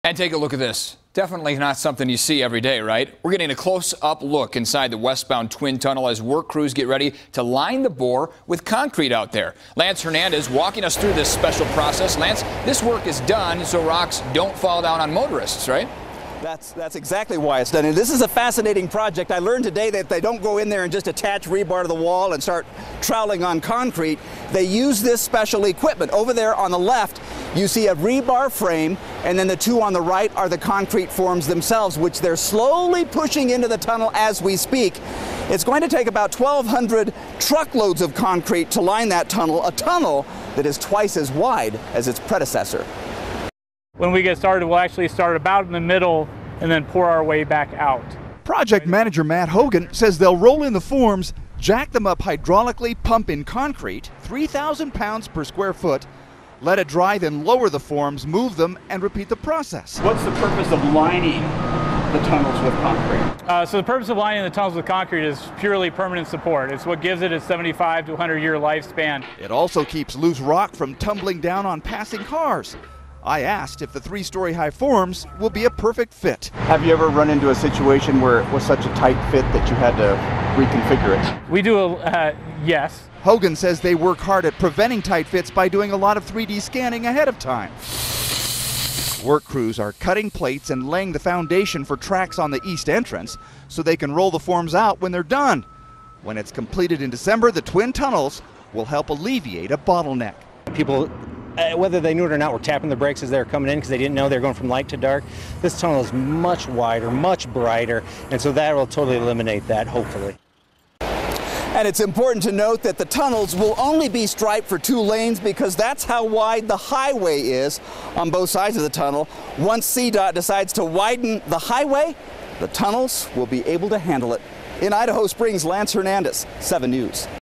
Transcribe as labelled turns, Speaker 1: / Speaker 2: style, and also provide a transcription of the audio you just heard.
Speaker 1: And take a look at this. Definitely not something you see every day, right? We're getting a close-up look inside the westbound twin tunnel as work crews get ready to line the bore with concrete out there. Lance Hernandez walking us through this special process. Lance, this work is done so rocks don't fall down on motorists, right?
Speaker 2: That's exactly why it's done. And this is a fascinating project. I learned today that they don't go in there and just attach rebar to the wall and start troweling on concrete. They use this special equipment. Over there on the left, you see a rebar frame, and then the two on the right are the concrete forms themselves, which they're slowly pushing into the tunnel as we speak. It's going to take about 1,200 truckloads of concrete to line that tunnel, a tunnel that is twice as wide as its predecessor.
Speaker 3: When we get started, we'll actually start about in the middle and then pour our way back out.
Speaker 4: Project manager Matt Hogan says they'll roll in the forms, jack them up hydraulically, pump in concrete, 3,000 pounds per square foot, let it dry, then lower the forms, move them, and repeat the process.
Speaker 5: What's the purpose of lining the tunnels with concrete?
Speaker 3: So the purpose of lining the tunnels with concrete is purely permanent support. It's what gives it its 75 to 100-year lifespan.
Speaker 4: It also keeps loose rock from tumbling down on passing cars. I asked if the 3-story high forms will be a perfect fit.
Speaker 6: Have you ever run into a situation where it was such a tight fit that you had to reconfigure it?
Speaker 3: We do, yes.
Speaker 4: Hogan says they work hard at preventing tight fits by doing a lot of 3D scanning ahead of time. Work crews are cutting plates and laying the foundation for tracks on the east entrance so they can roll the forms out when they're done. When it's completed in December, the twin tunnels will help alleviate a bottleneck.
Speaker 7: People, whether they knew it or not, were tapping the brakes as they were coming in because they didn't know they were going from light to dark. This tunnel is much wider, much brighter, and so that will totally eliminate that, hopefully.
Speaker 2: And it's important to note that the tunnels will only be striped for 2 lanes because that's how wide the highway is on both sides of the tunnel. Once CDOT decides to widen the highway, the tunnels will be able to handle it. In Idaho Springs, Lance Hernandez, 7 News.